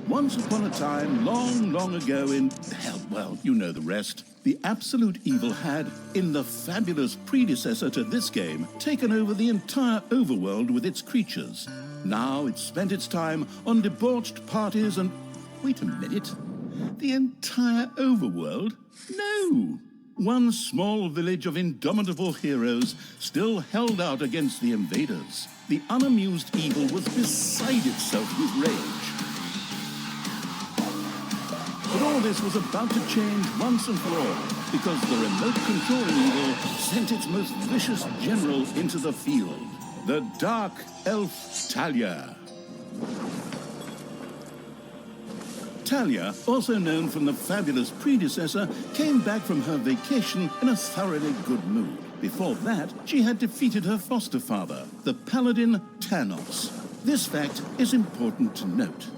Once upon a time, long, long ago in... hell, well, you know the rest. The absolute evil had, in the fabulous predecessor to this game, taken over the entire overworld with its creatures. Now it spent its time on debauched parties and... Wait a minute. The entire overworld? No! One small village of indomitable heroes still held out against the invaders. The unamused evil was beside itself with rage. But all this was about to change once and for all, because the remote controlling evil sent its most vicious general into the field, the dark elf Talia. Talia, also known from the fabulous predecessor, came back from her vacation in a thoroughly good mood. Before that, she had defeated her foster father, the paladin Thanos. This fact is important to note.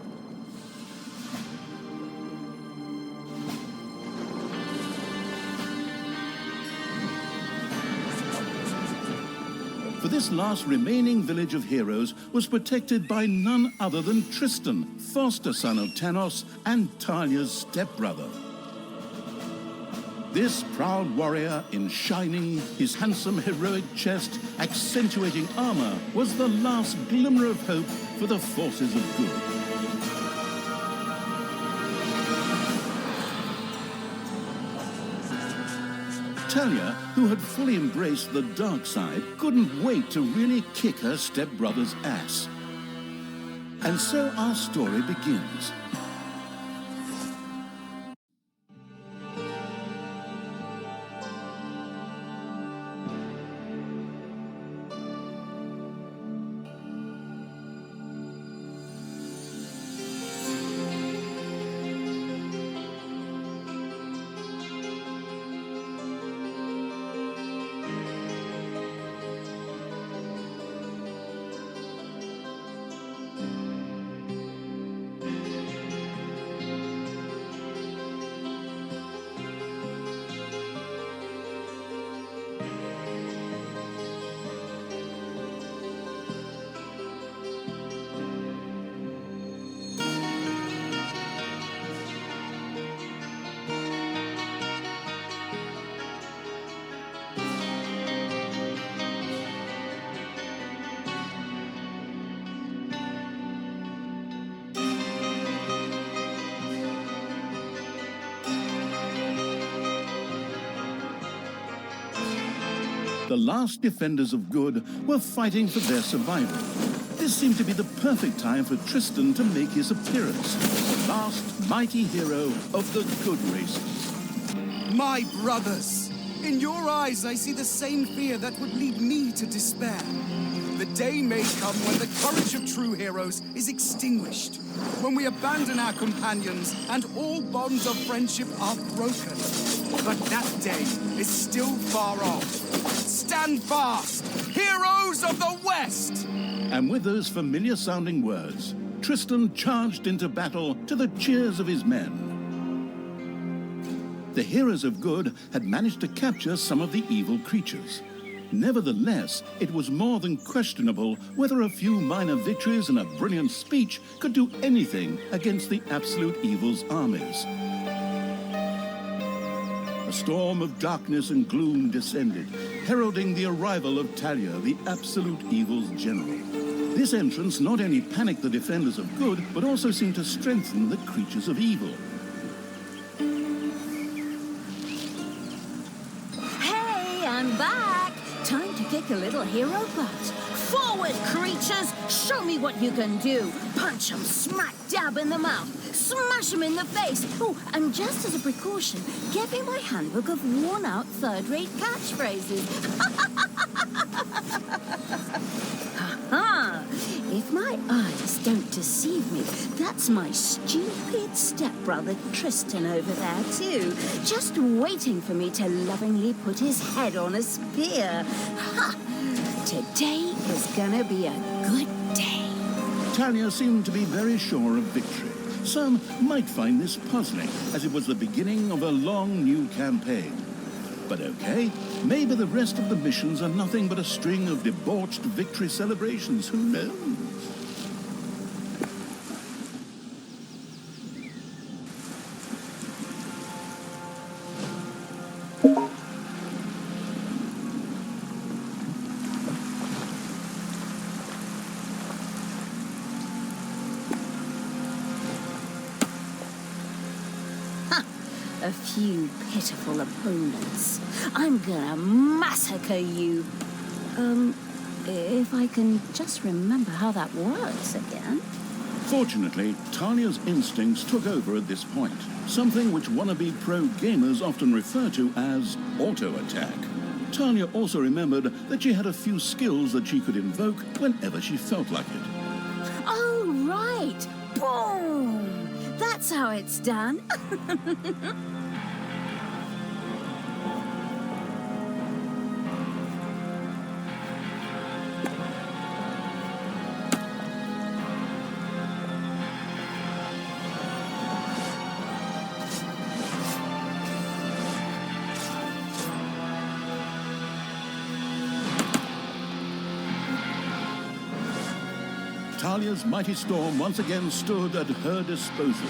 For this last remaining village of heroes was protected by none other than Tristan, foster son of Thanos and Talia's stepbrother. This proud warrior in shining, his handsome heroic chest accentuating armor, was the last glimmer of hope for the forces of good. Talia, who had fully embraced the dark side, couldn't wait to really kick her stepbrother's ass. And so our story begins. The last defenders of good were fighting for their survival. This seemed to be the perfect time for Tristan to make his appearance, the last mighty hero of the good races. My brothers, in your eyes I see the same fear that would lead me to despair. The day may come when the courage of true heroes is extinguished, when we abandon our companions and all bonds of friendship are broken. But that day is still far off. Stand fast, heroes of the West! And with those familiar-sounding words, Tristan charged into battle to the cheers of his men. The heroes of good had managed to capture some of the evil creatures. Nevertheless, it was more than questionable whether a few minor victories and a brilliant speech could do anything against the absolute evil's armies. A storm of darkness and gloom descended, heralding the arrival of Talia, the absolute evil's general. This entrance not only panicked the defenders of good, but also seemed to strengthen the creatures of evil. Hey, I'm back! Time to kick a little hero butt. Forward, creatures! Show me what you can do. Punch 'em smack dab in the mouth. Smash 'em in the face. Oh, and just as a precaution, get me my handbook of worn-out third-rate catchphrases. Ha-ha! If my eyes don't deceive me, that's my stupid stepbrother Tristan over there, too. Just waiting for me to lovingly put his head on a spear. Ha! Today is gonna be a good day. Talia seemed to be very sure of victory. Some might find this puzzling, as it was the beginning of a long new campaign. But okay, maybe the rest of the missions are nothing but a string of debauched victory celebrations, who knows? a few pitiful opponents. I'm gonna massacre you. If I can just remember how that works again. Fortunately, Talia's instincts took over at this point, something which wannabe pro gamers often refer to as auto-attack. Talia also remembered that she had a few skills that she could invoke whenever she felt like it. Oh, right! Boom! That's how it's done. Talia's mighty storm once again stood at her disposal.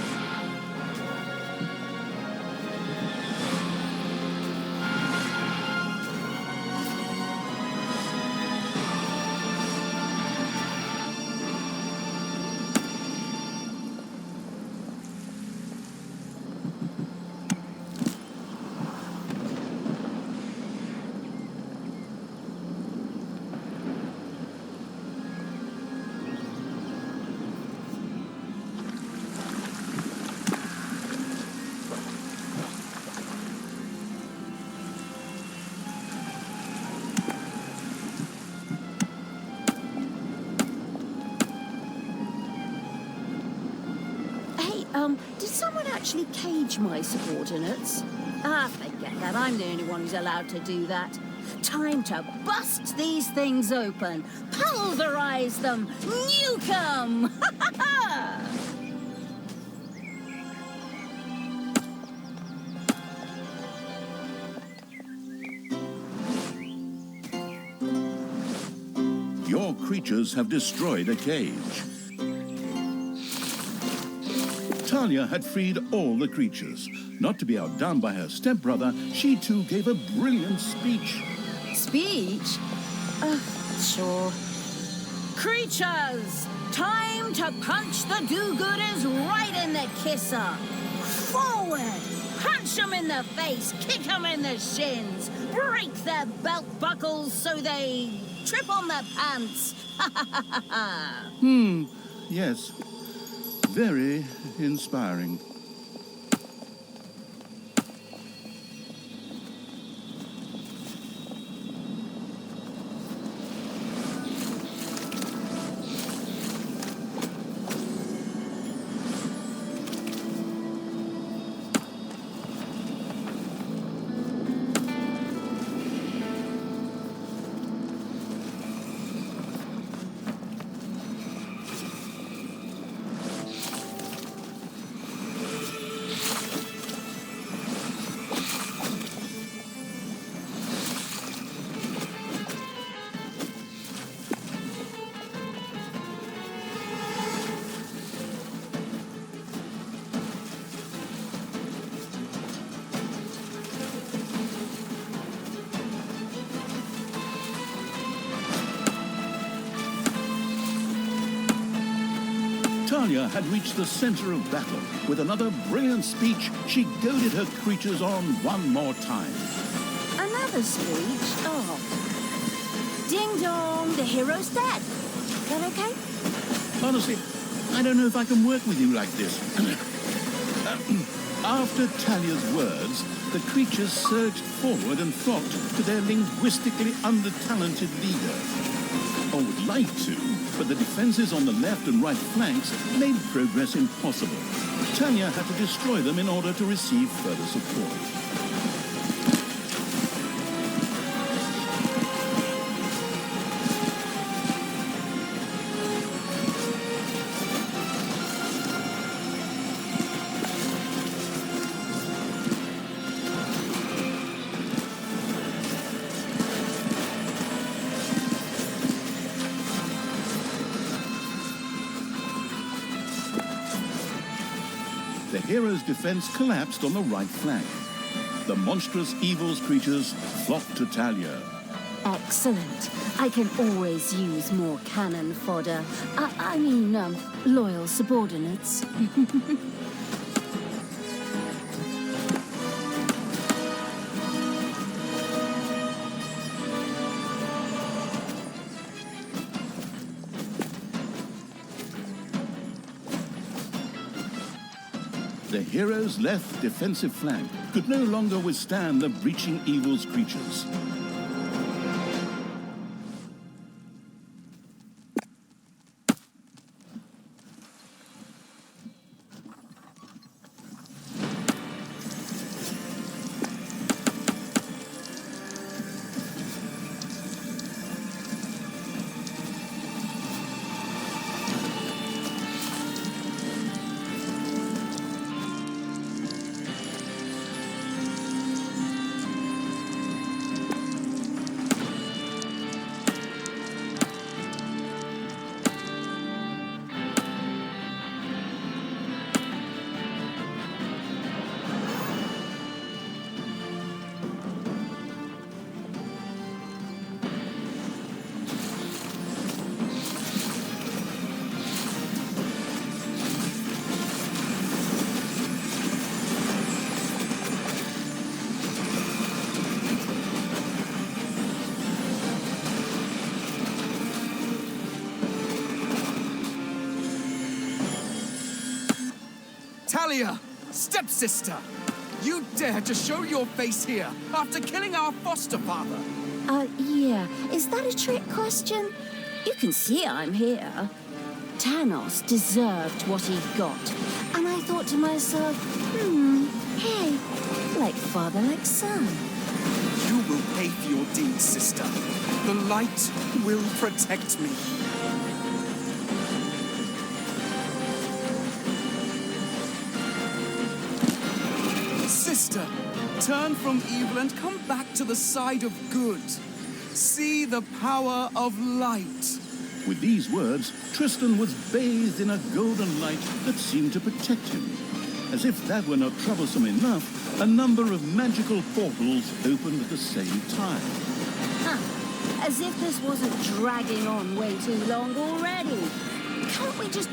Did someone actually cage my subordinates? Ah, forget that. I'm the only one who's allowed to do that. Time to bust these things open. Pulverize them. Nuke them. Your creatures have destroyed a cage. Talia had freed all the creatures. Not to be outdone by her stepbrother, she too gave a brilliant speech. Speech? Sure. Creatures! Time to punch the do-gooders right in the kisser! Forward! Punch them in the face, kick them in the shins, break their belt buckles so they trip on their pants! Yes. Very inspiring. Talia had reached the center of battle. With another brilliant speech, she goaded her creatures on one more time. Another speech? Oh. Ding dong, the hero's dead. That okay? Honestly, I don't know if I can work with you like this. After Talia's words, the creatures surged forward and flocked to their linguistically under-talented leader. I would like to, but the defenses on the left and right flanks made progress impossible. Talia had to destroy them in order to receive further support. The hero's defense collapsed on the right flank. The monstrous evil's creatures flocked to Talia. Excellent. I can always use more cannon fodder. I mean, loyal subordinates. The hero's left defensive flank could no longer withstand the breaching evil's creatures. Talia, stepsister, you dare to show your face here after killing our foster father? Yeah. Is that a trick question? You can see I'm here. Thanos deserved what he got. And I thought to myself, hey, like father, like son. You will pay for your deeds, sister. The light will protect me. Sister, turn from evil and come back to the side of good. See the power of light. With these words, Tristan was bathed in a golden light that seemed to protect him. As if that were not troublesome enough, a number of magical portals opened at the same time. As if this wasn't dragging on way too long already. Can't we just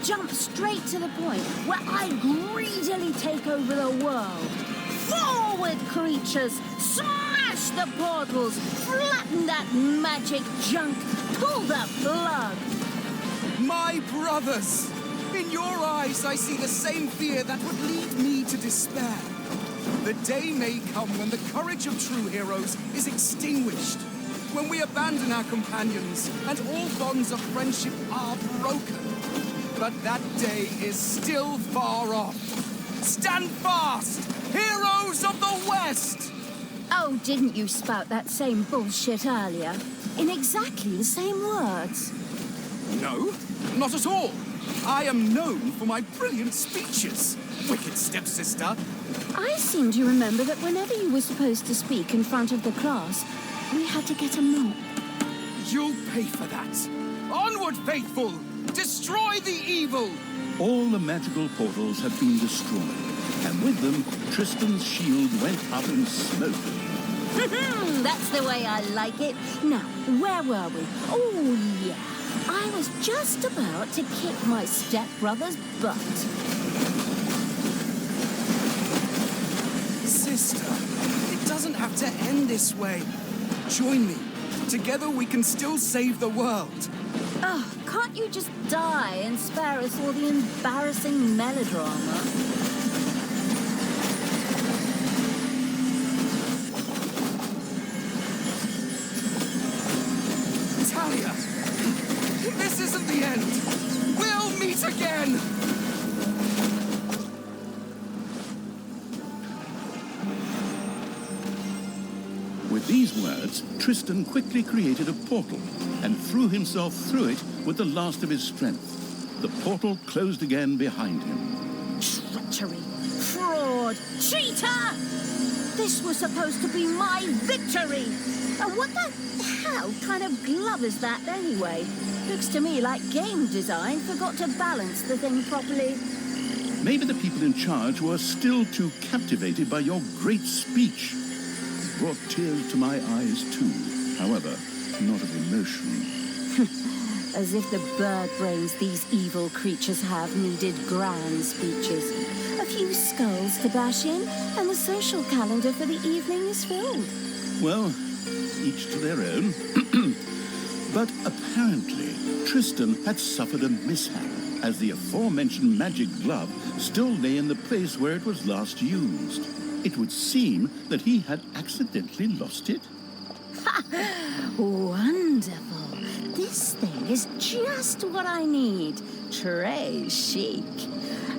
jump straight to the point where I greedily take over the world? Forward, creatures! Smash the portals! Flatten that magic junk! Pull the plug! My brothers! In your eyes, I see the same fear that would lead me to despair. The day may come when the courage of true heroes is extinguished, when we abandon our companions and all bonds of friendship are broken. But that day is still far off. Stand fast, heroes of the West! Oh, didn't you spout that same bullshit earlier? In exactly the same words. No, not at all. I am known for my brilliant speeches, wicked stepsister. I seem to remember that whenever you were supposed to speak in front of the class, we had to get a mop. You'll pay for that. Onward, faithful! Destroy the evil! All the magical portals had been destroyed, and with them, Tristan's shield went up in smoke. That's the way I like it. Now, where were we? Oh, yeah. I was just about to kick my stepbrother's butt. Sister, it doesn't have to end this way. Join me. Together we can still save the world. Oh, can't you just die and spare us all the embarrassing melodrama? Talia, this isn't the end. We'll meet again. With these words, Tristan quickly created a portal and threw himself through it with the last of his strength. The portal closed again behind him. Treachery! Fraud! Cheater! This was supposed to be my victory! And what the hell kind of glove is that anyway? Looks to me like game design forgot to balance the thing properly. Maybe the people in charge were still too captivated by your great speech. It brought tears to my eyes too, however, not of emotion. As if the bird brains these evil creatures have needed grand speeches. A few skulls to bash in, and the social calendar for the evening is filled. Well, each to their own. But apparently, Tristan had suffered a mishap. as the aforementioned magic glove still lay in the place where it was last used. It would seem that he had accidentally lost it. Wonderful. This thing is just what I need. Très chic.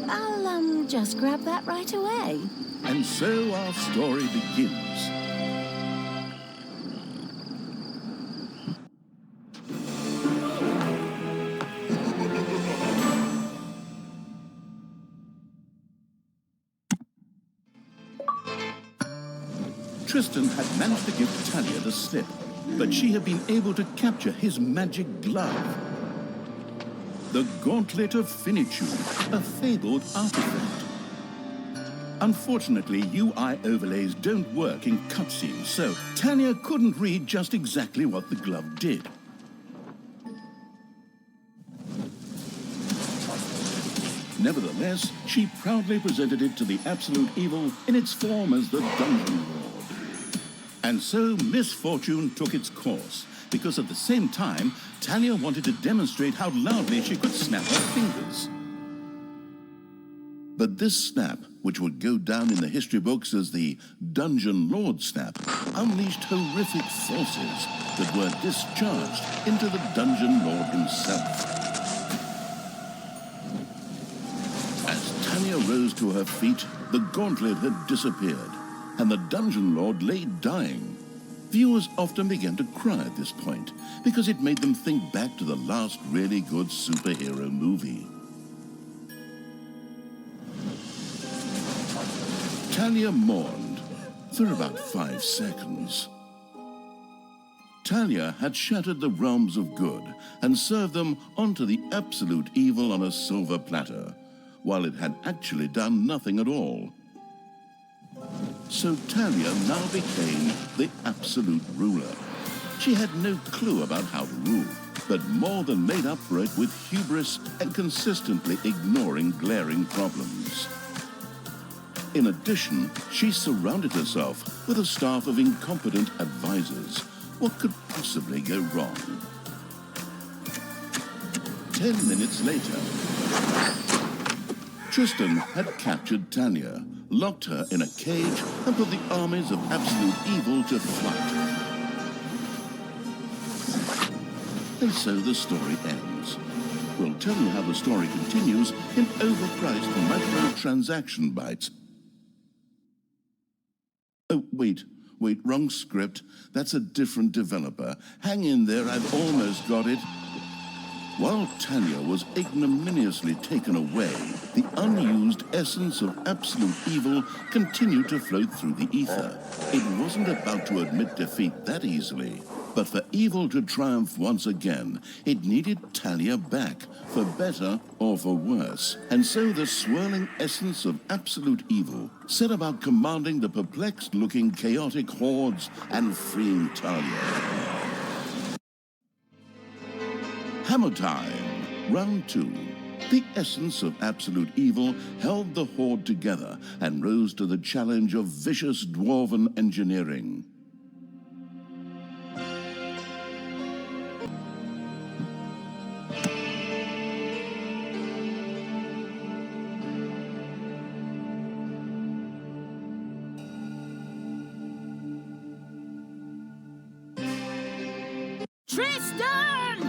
I'll just grab that right away. And so our story begins. Tristan had managed to give Talia the slip, but she had been able to capture his magic glove. The Gauntlet of Finitude, a fabled artifact. Unfortunately, UI overlays don't work in cutscenes, so Talia couldn't read just exactly what the glove did. Nevertheless, she proudly presented it to the Absolute Evil in its form as the Dungeon Lord. And so misfortune took its course, because at the same time, Talia wanted to demonstrate how loudly she could snap her fingers. But this snap, which would go down in the history books as the Dungeon Lord snap, unleashed horrific forces that were discharged into the Dungeon Lord himself. As Talia rose to her feet, the gauntlet had disappeared, and the Dungeon Lord lay dying. Viewers often began to cry at this point, because it made them think back to the last really good superhero movie. Talia mourned for about 5 seconds. Talia had shattered the realms of good and served them onto the Absolute Evil on a silver platter, while it had actually done nothing at all. So Talia now became the absolute ruler. She had no clue about how to rule, but more than made up for it with hubris and consistently ignoring glaring problems. In addition, she surrounded herself with a staff of incompetent advisors. What could possibly go wrong? 10 minutes later, Tristan had captured Talia, locked her in a cage, and put the armies of Absolute Evil to flight. And so the story ends. We'll tell you how the story continues in overpriced microtransaction bites. Oh, wait, wrong script. That's a different developer. Hang in there, I've almost got it. While Talia was ignominiously taken away, the unused essence of Absolute Evil continued to float through the ether. It wasn't about to admit defeat that easily. But for evil to triumph once again, it needed Talia back, for better or for worse. And so the swirling essence of Absolute Evil set about commanding the perplexed-looking chaotic hordes and freeing Talia. Hammer time, round 2. The essence of Absolute Evil held the horde together and rose to the challenge of vicious dwarven engineering. Tristan!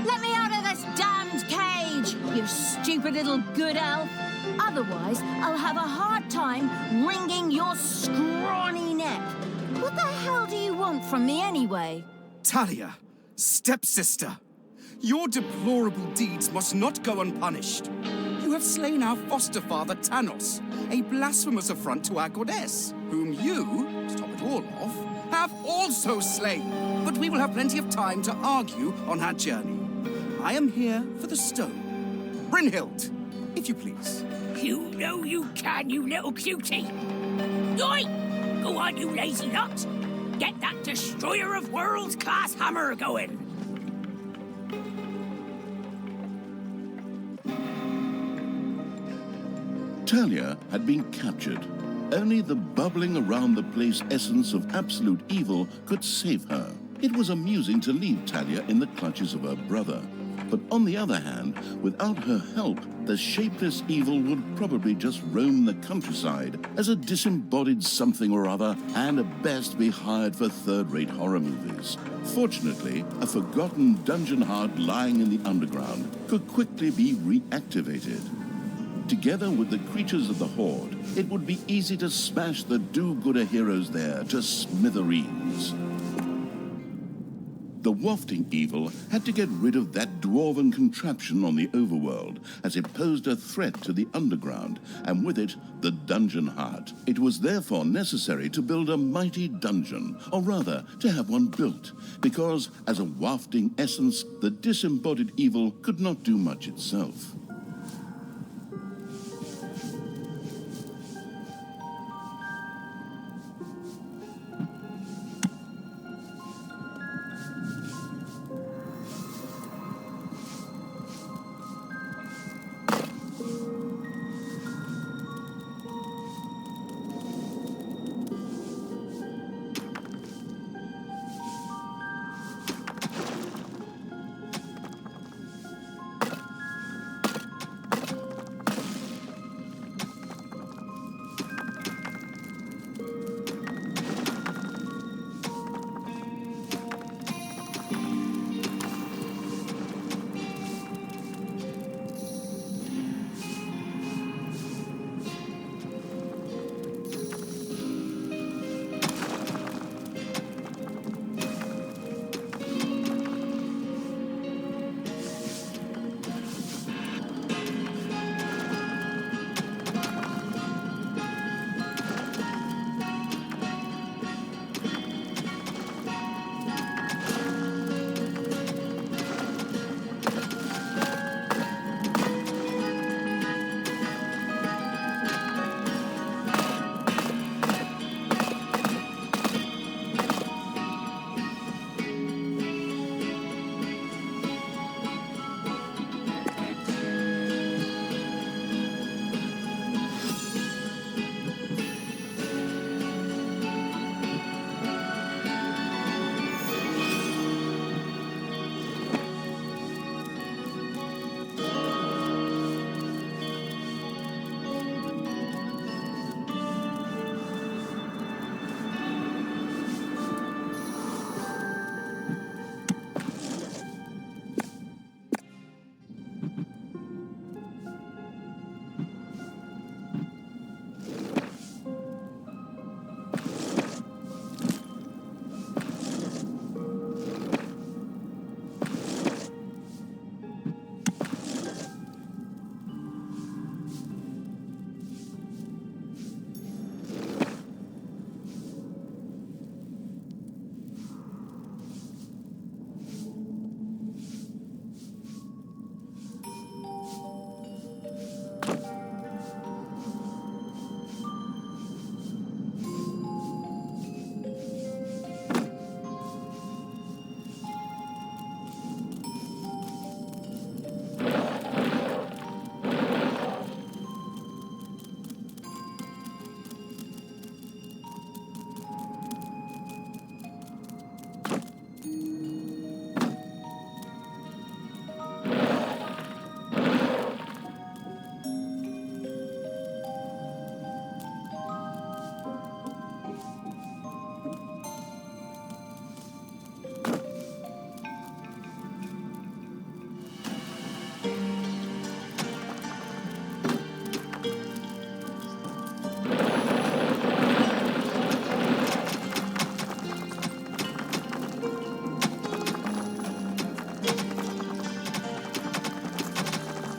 Let me out of this damned cage, you stupid little good elf. Otherwise, I'll have a hard time wringing your scrawny neck. What the hell do you want from me anyway? Talia, stepsister, your deplorable deeds must not go unpunished. You have slain our foster father, Thanos, a blasphemous affront to our goddess, whom you, to top it all off, have also slain. But we will have plenty of time to argue on our journey. I am here for the stone. Brynhild, if you please. You know you can, you little cutie. Oi! Go on, you lazy lot. Get that destroyer of worlds class hammer going. Talia had been captured. Only the bubbling around the place essence of Absolute Evil could save her. It was amusing to leave Talia in the clutches of her brother. But on the other hand, without her help, the shapeless evil would probably just roam the countryside as a disembodied something or other and at best be hired for third-rate horror movies. Fortunately, a forgotten dungeon heart lying in the underground could quickly be reactivated. Together with the creatures of the Horde, it would be easy to smash the do-gooder heroes there to smithereens. The wafting evil had to get rid of that dwarven contraption on the overworld, as it posed a threat to the underground, and with it, the dungeon heart. It was therefore necessary to build a mighty dungeon, or rather, to have one built, because as a wafting essence, the disembodied evil could not do much itself.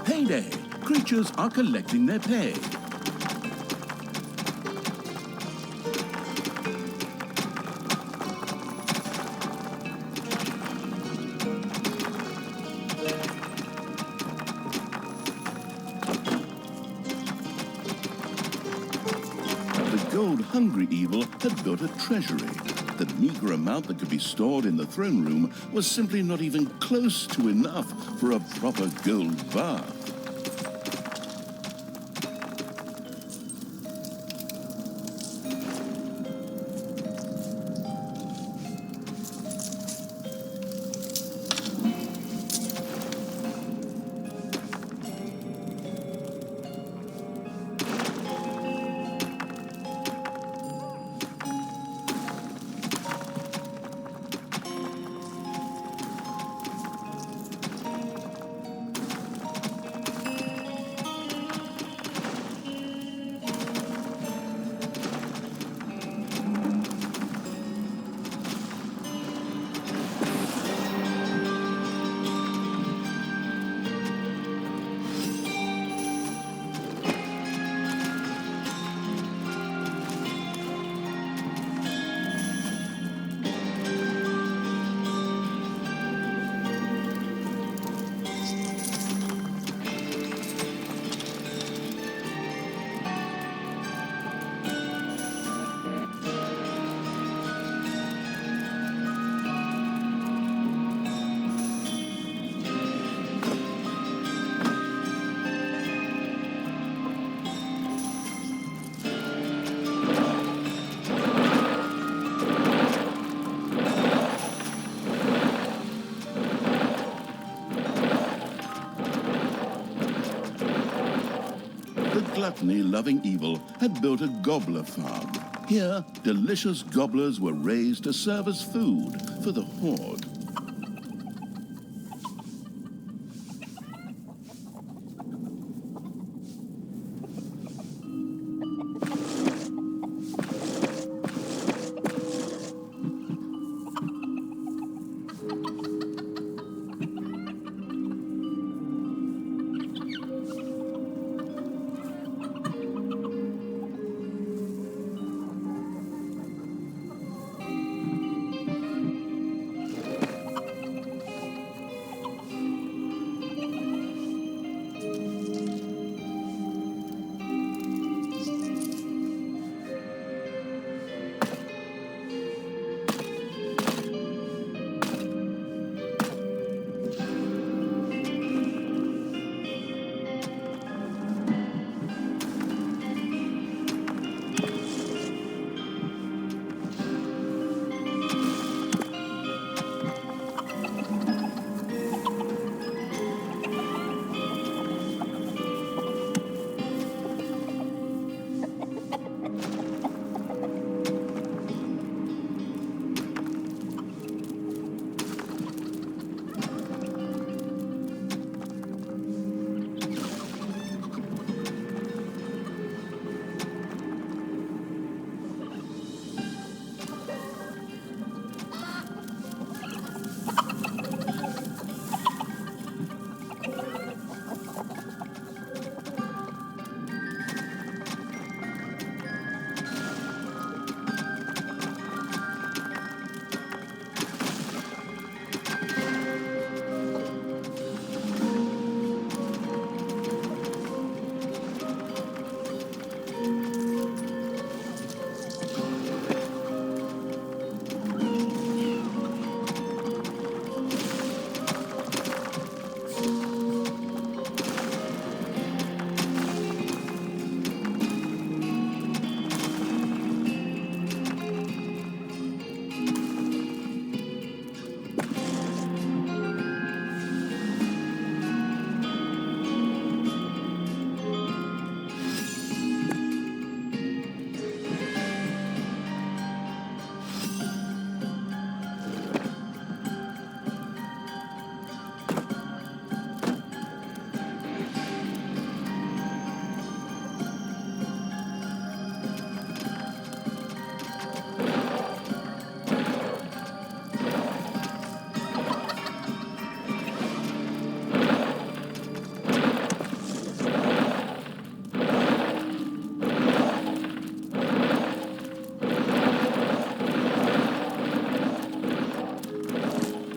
Payday! Creatures are collecting their pay. The gold-hungry evil had built a treasury. The meager amount that could be stored in the throne room was simply not even close to enough for a proper gold bath. the gluttony-loving evil had built a gobbler farm. Here, delicious gobblers were raised to serve as food for the horde.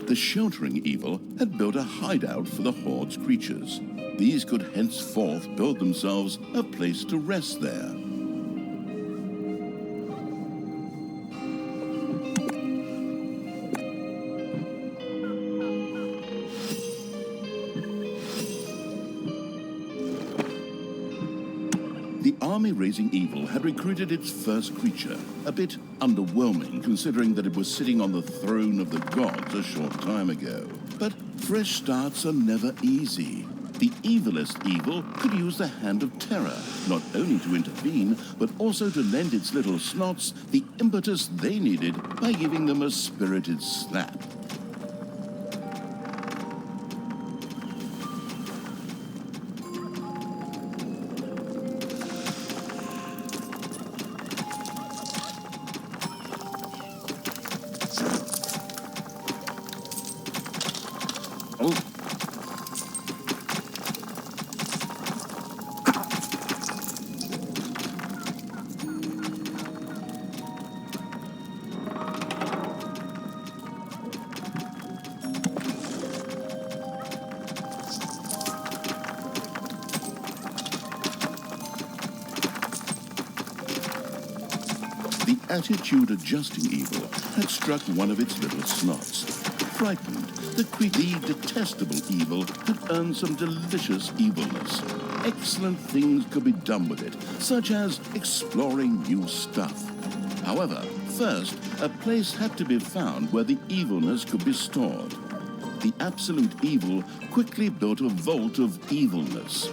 The sheltering evil had built a hideout for the horde's creatures. These could henceforth build themselves a place to rest there. The army-raising evil had recruited its first creature, a bit underwhelming considering that it was sitting on the throne of the gods a short time ago. But fresh starts are never easy. The evilest evil could use the hand of terror, not only to intervene, but also to lend its little snots the impetus they needed by giving them a spirited slap. The attitude-adjusting evil had struck one of its little snots. Frightened, the detestable evil had earned some delicious evilness. Excellent things could be done with it, such as exploring new stuff. However, first, a place had to be found where the evilness could be stored. The absolute evil quickly built a vault of evilness.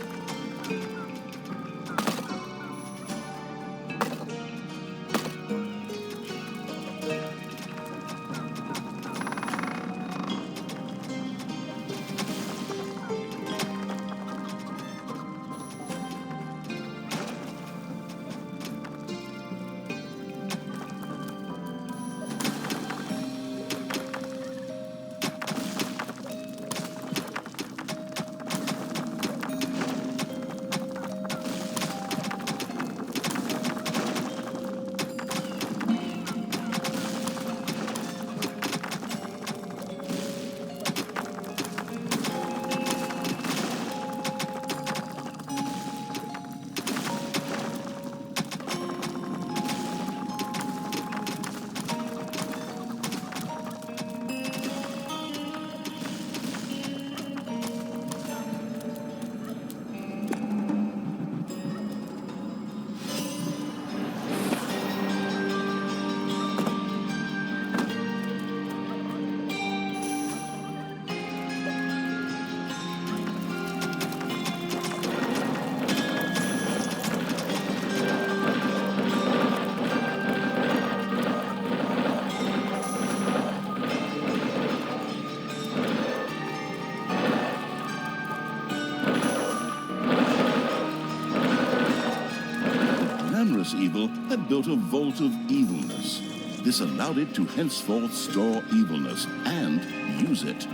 generous evil had built a vault of evilness. This allowed it to henceforth store evilness and use it.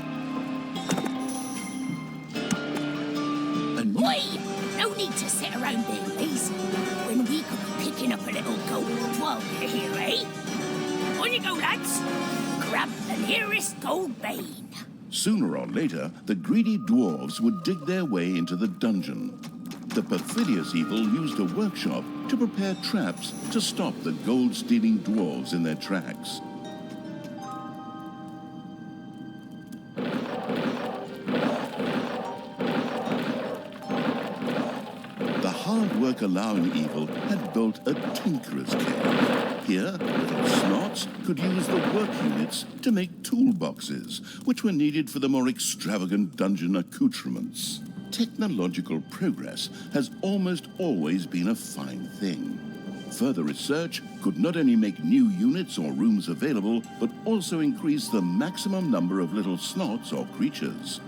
Oi! No need to sit around being lazy when we could be picking up a little gold while we're here, eh? On you go, lads. Grab the nearest gold vein. Sooner or later, the greedy dwarves would dig their way into the dungeon. The perfidious evil used a workshop to prepare traps to stop the gold-stealing dwarves in their tracks. The hard work-allowing evil had built a tinkerer's cave. Here, little snots could use the work units to make toolboxes, which were needed for the more extravagant dungeon accoutrements. Technological progress has almost always been a fine thing. Further research could not only make new units or rooms available, but also increase the maximum number of little snots or creatures.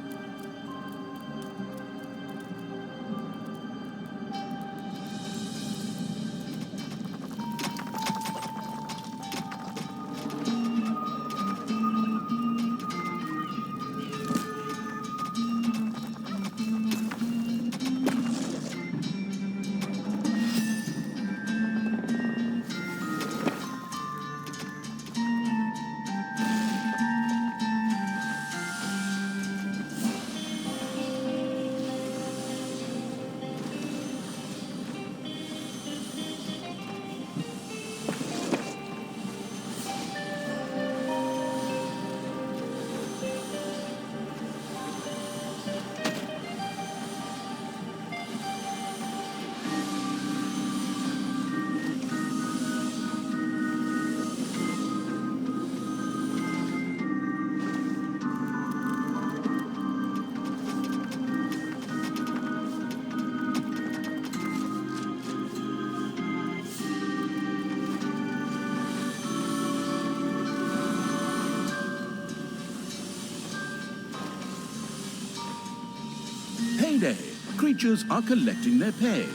Payday! Creatures are collecting their pay.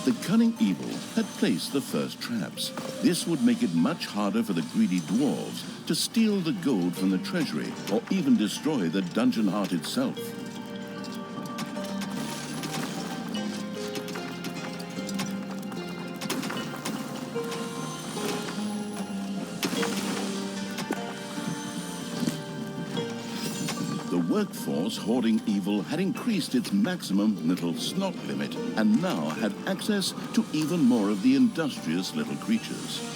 The cunning evil had placed the first traps. This would make it much harder for the greedy dwarves to steal the gold from the treasury or even destroy the dungeon heart itself. workforce hoarding evil had increased its maximum little snot limit and now had access to even more of the industrious little creatures.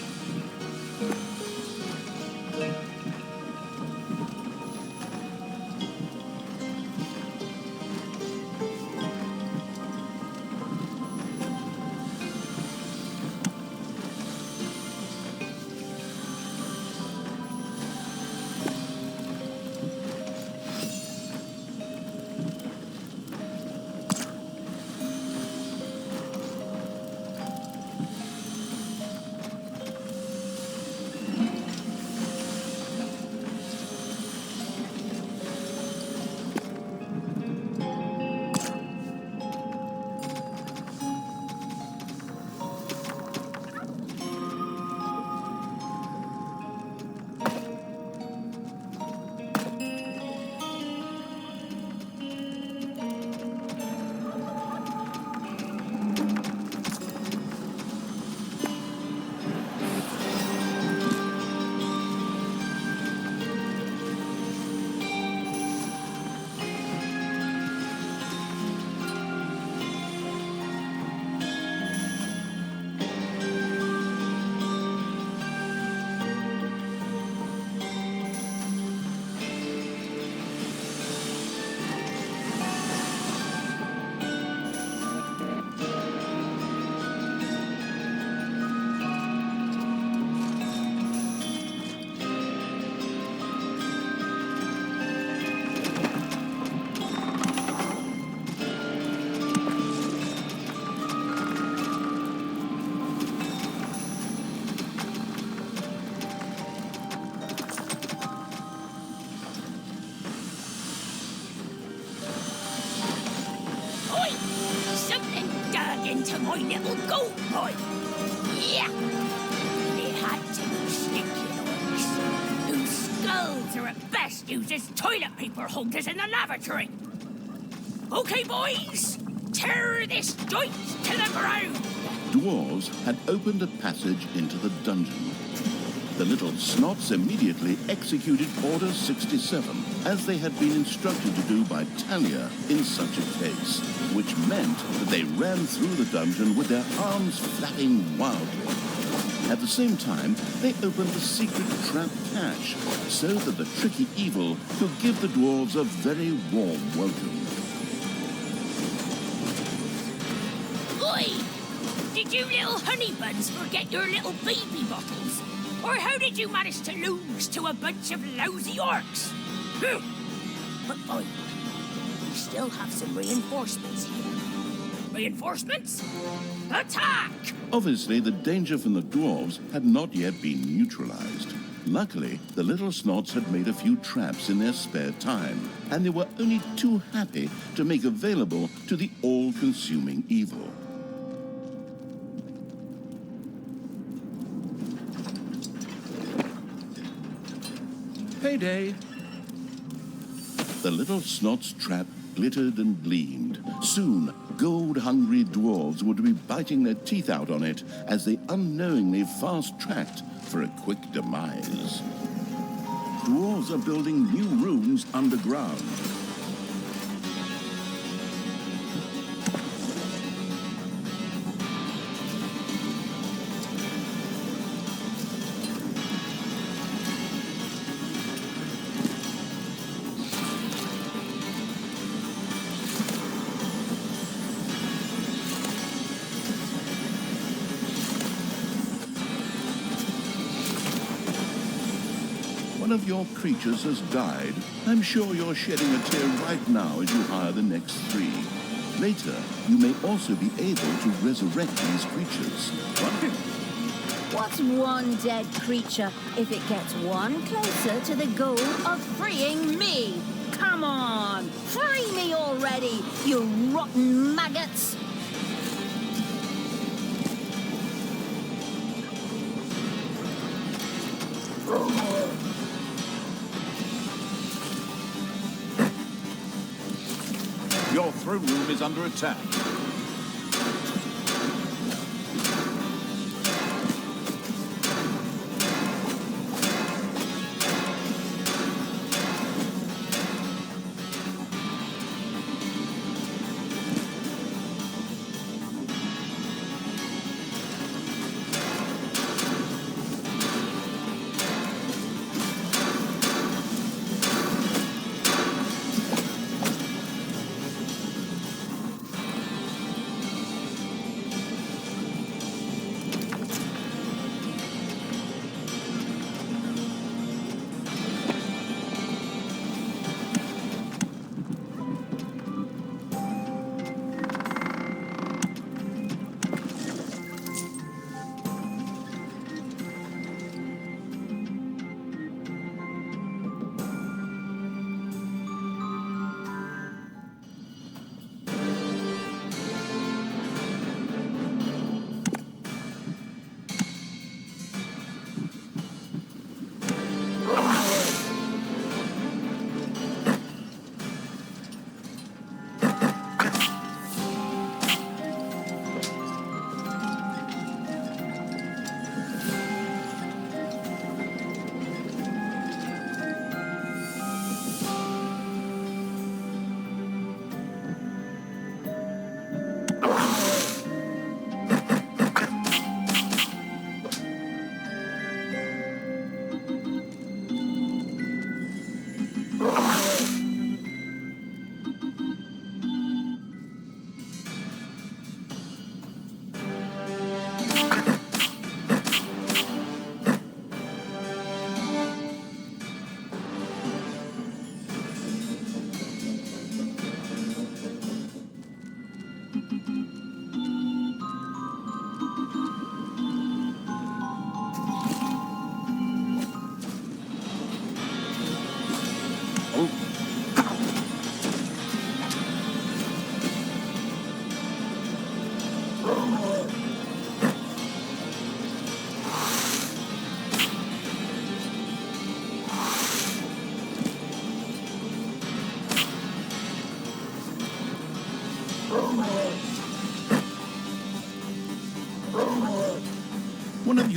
Into my little goat pipe. Yeah! They had to be sneaky orcs, whose skulls are at best used as toilet paper holders in the lavatory. Okay, boys, tear this joint to the ground. Dwarves had opened a passage into the dungeon. The little snots immediately executed Order 67, as they had been instructed to do by Talia in such a case, which meant that they ran through the dungeon with their arms flapping wildly. At the same time, they opened the secret trap cache, so that the tricky evil could give the dwarves a very warm welcome. Oi! Did you little honeybuds forget your little baby bottles? Or how did you manage to lose to a bunch of lousy orcs? But fine, we still have some reinforcements here. Reinforcements? Attack! Obviously, the danger from the dwarves had not yet been neutralized. Luckily, the little snots had made a few traps in their spare time, and they were only too happy to make available to the all-consuming evil. Payday. The little snot's trap glittered and gleamed. Soon, gold-hungry dwarves would be biting their teeth out on it as they unknowingly fast-tracked for a quick demise. Dwarves are building new rooms underground. One of your creatures has died. I'm sure you're shedding a tear right now as you hire the next 3. Later, you may also be able to resurrect these creatures. What's one dead creature if it gets one closer to the goal of freeing me? Come on! Free me already, you rotten maggots! Your throne room is under attack.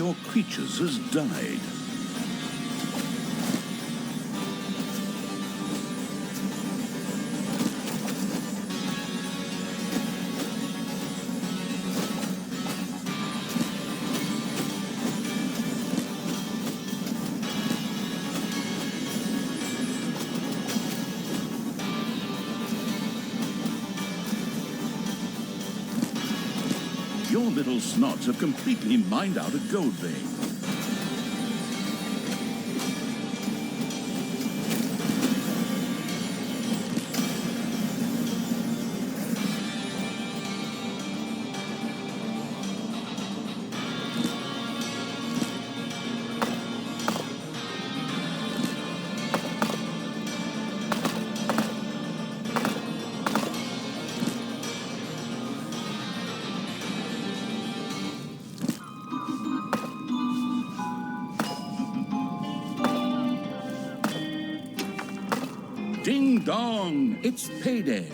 your creatures has died. Your little snots have completely mined out a gold vein. Ding dong, it's payday.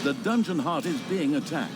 The dungeon heart is being attacked.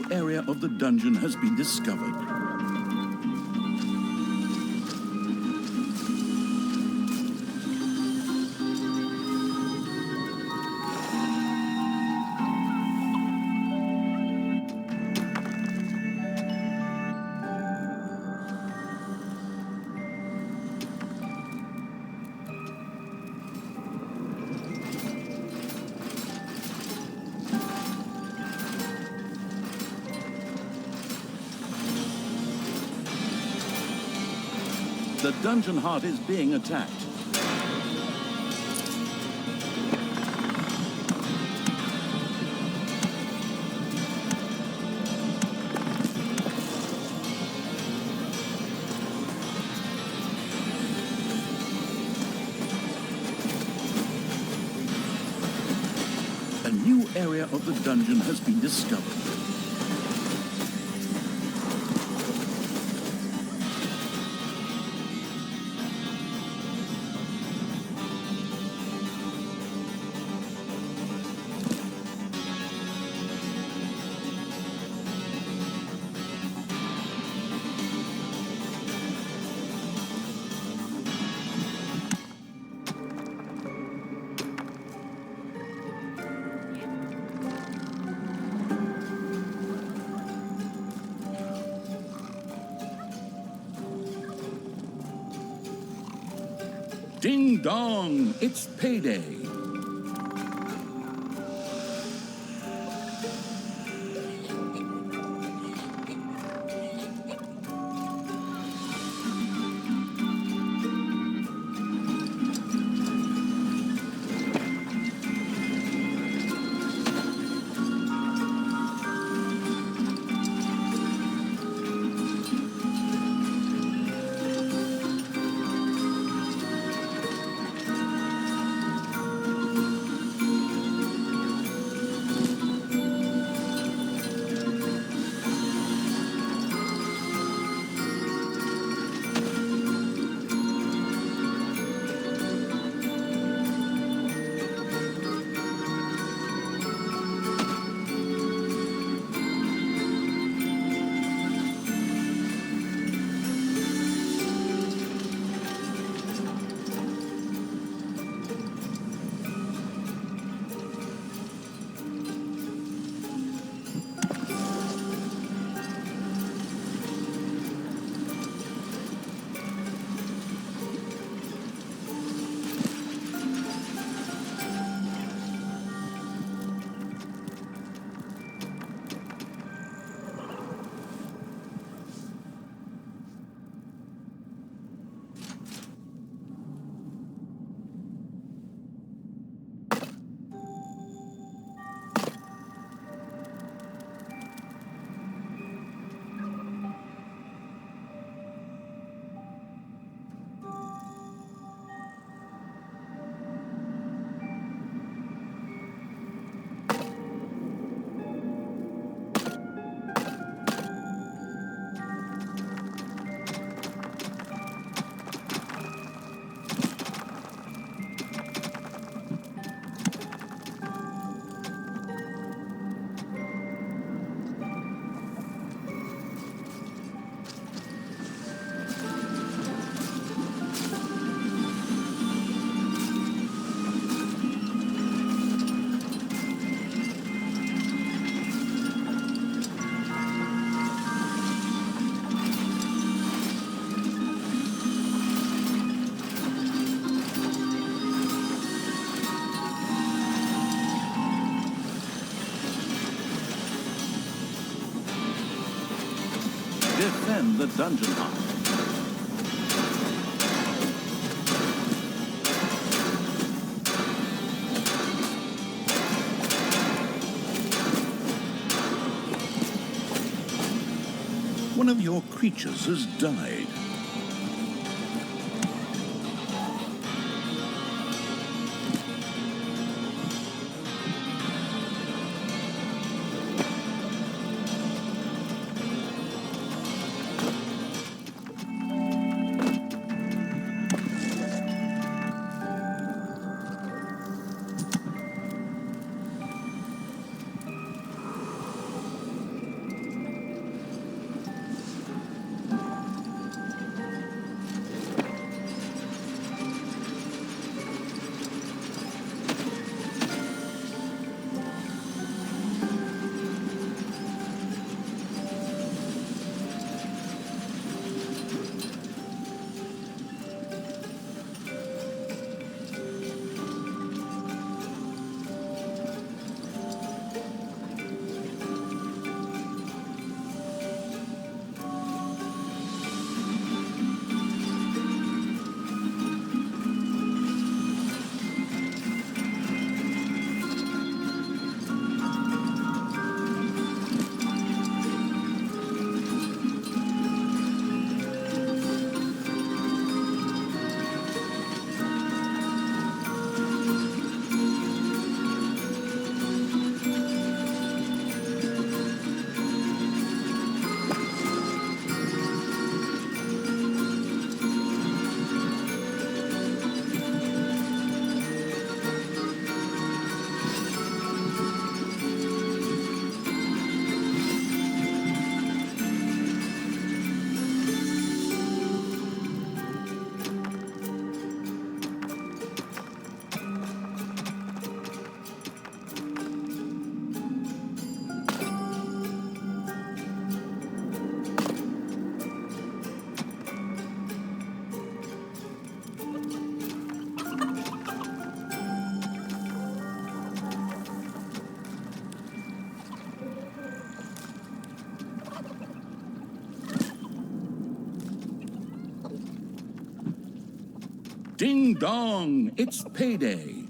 Area of the dungeon has been discovered. The dungeon heart is being attacked. A new area of the dungeon has been discovered. Ding dong, it's payday. Defend the dungeon heart. One of your creatures has died. Ding dong, it's payday.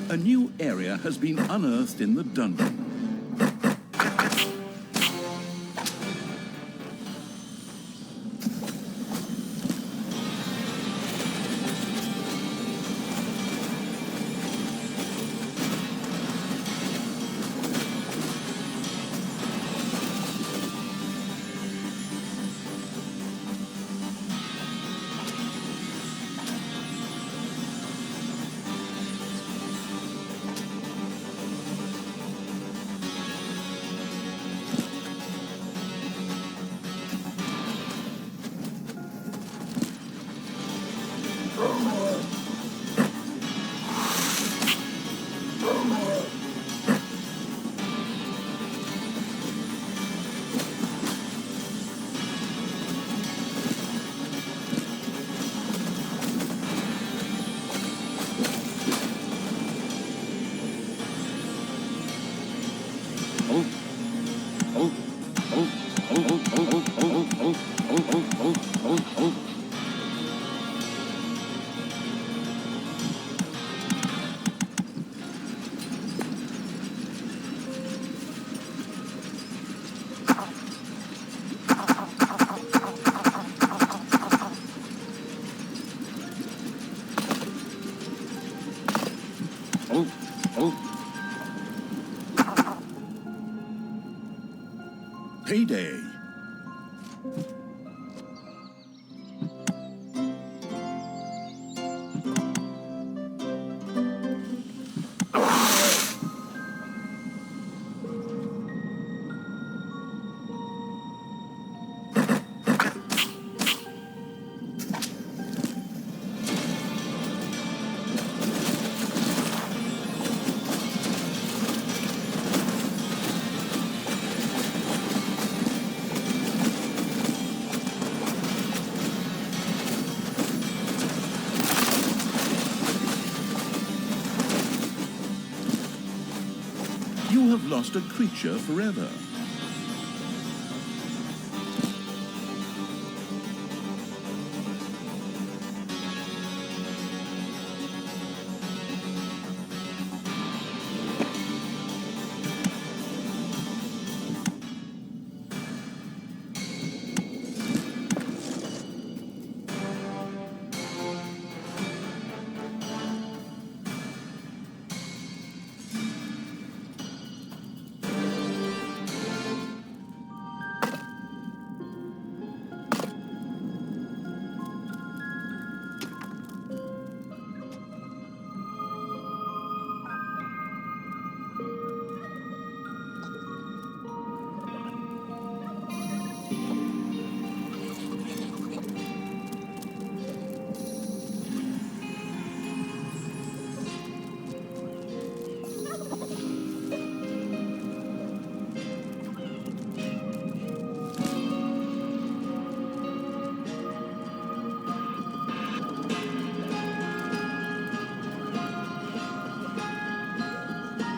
A new area has been unearthed in the dungeon. payday. You have lost a creature forever.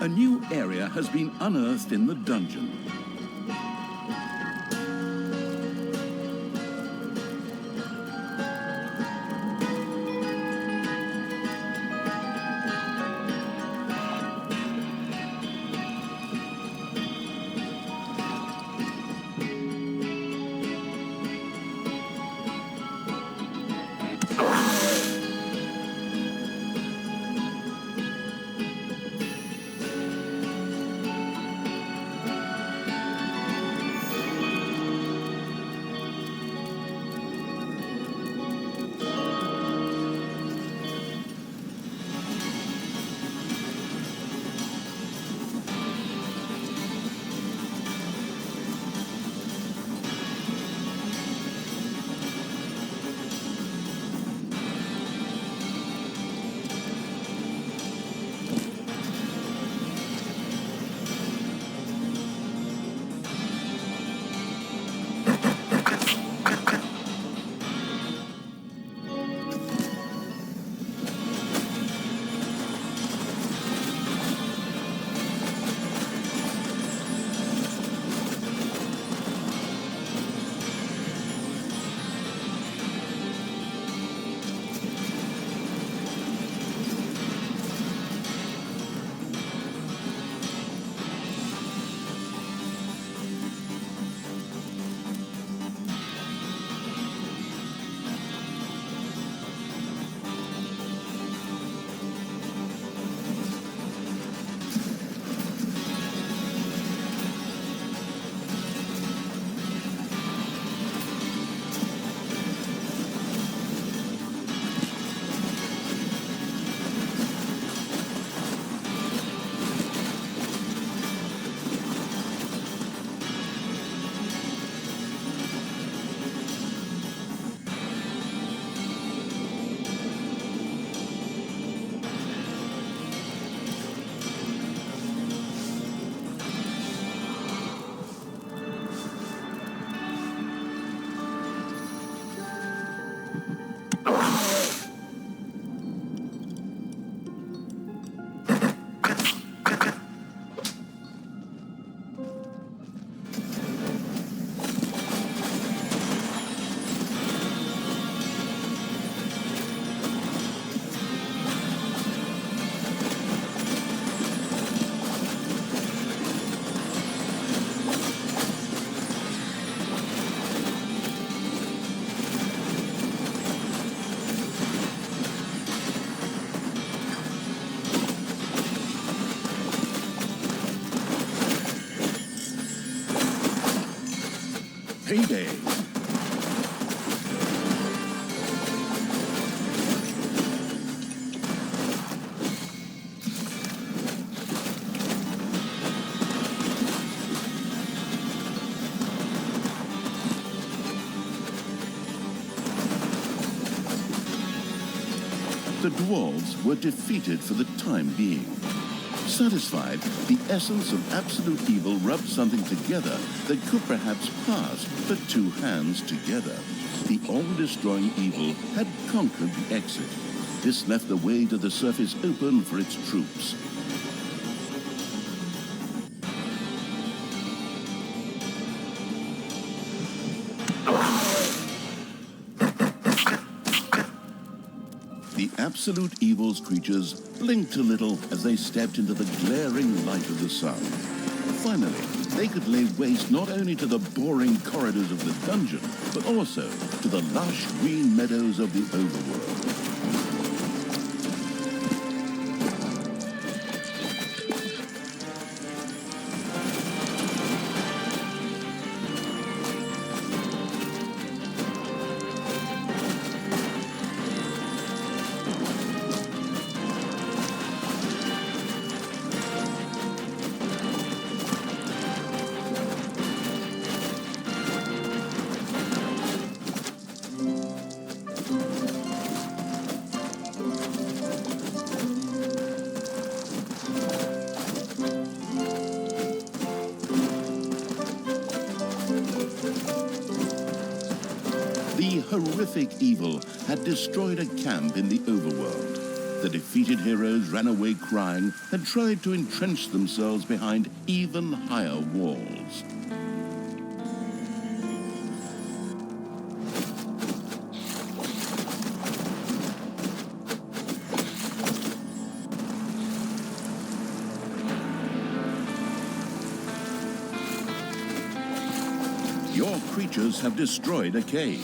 A new area has been unearthed in the dungeon. payday. The dwarves were defeated for the time being. Satisfied, the essence of absolute evil rubbed something together that could perhaps pass for two hands together. The all-destroying evil had conquered the exit. This left the way to the surface open for its troops. The absolute evil's creatures blinked a little as they stepped into the glaring light of the sun. Finally, they could lay waste not only to the boring corridors of the dungeon, but also to the lush green meadows of the overworld. The horrific evil had destroyed a camp in the overworld. The defeated heroes ran away crying and tried to entrench themselves behind even higher walls. Your creatures have destroyed a cage.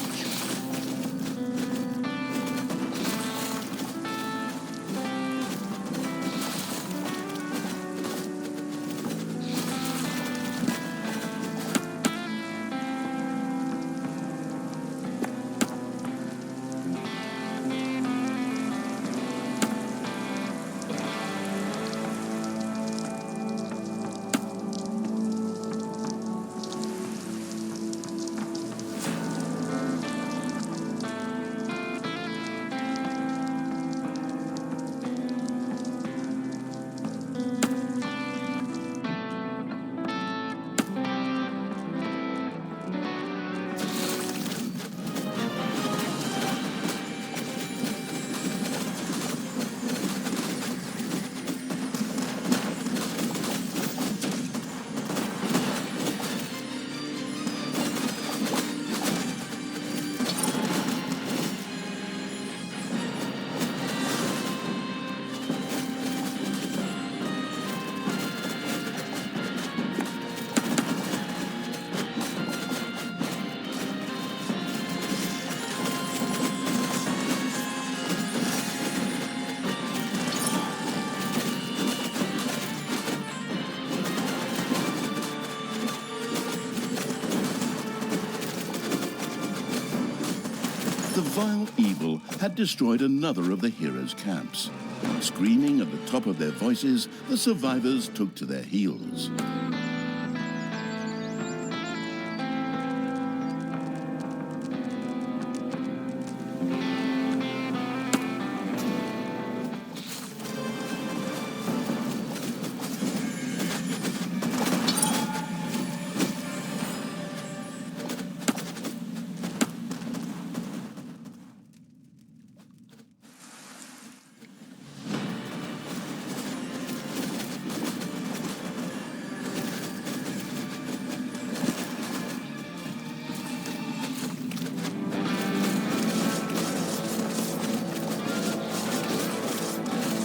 The vile evil had destroyed another of the heroes' camps. Screaming at the top of their voices, the survivors took to their heels.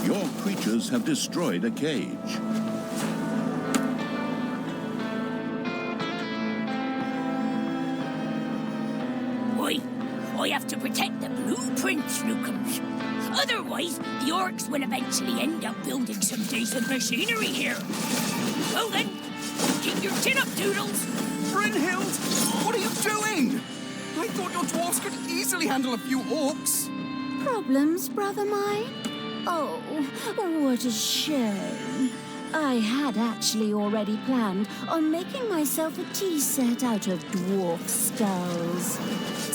Your creatures have destroyed a cage. I have to protect the blueprints, Newcombs. Otherwise, the orcs will eventually end up building some decent machinery here. Well then, keep your chin up, Doodles. Brynhild! What are you doing? I thought your dwarves could easily handle a few orcs. Problems, brother mine? Oh, what a shame. I had actually already planned on making myself a tea set out of dwarf skulls.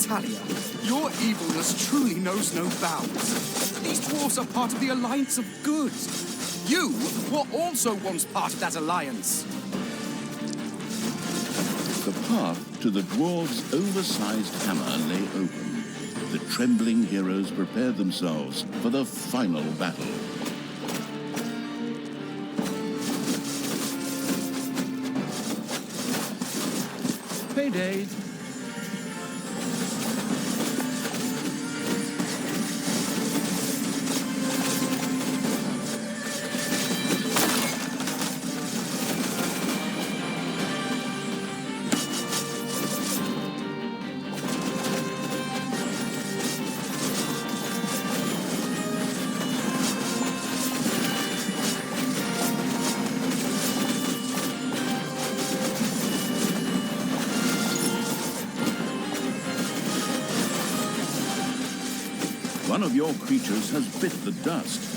Talia, your evilness truly knows no bounds. These dwarves are part of the Alliance of Good. You were also once part of that alliance. The path to the dwarves' oversized hammer lay open. The trembling heroes prepared themselves for the final battle. Payday. One of your creatures has bit the dust.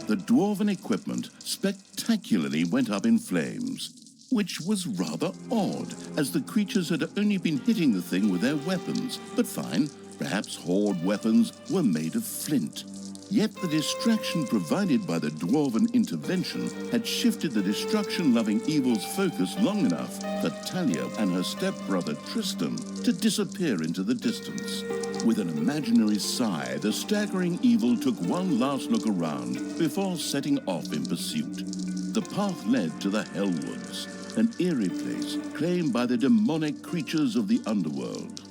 The dwarven equipment spectacularly went up in flames, which was rather odd, as the creatures had only been hitting the thing with their weapons. But fine, perhaps horde weapons were made of flint. Yet the distraction provided by the dwarven intervention had shifted the destruction-loving evil's focus long enough for Talia and her stepbrother Tristan to disappear into the distance. With an imaginary sigh, the staggering evil took one last look around before setting off in pursuit. The path led to the Hellwoods, an eerie place claimed by the demonic creatures of the underworld.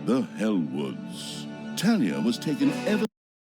The Hellwoods. Talia was taken ever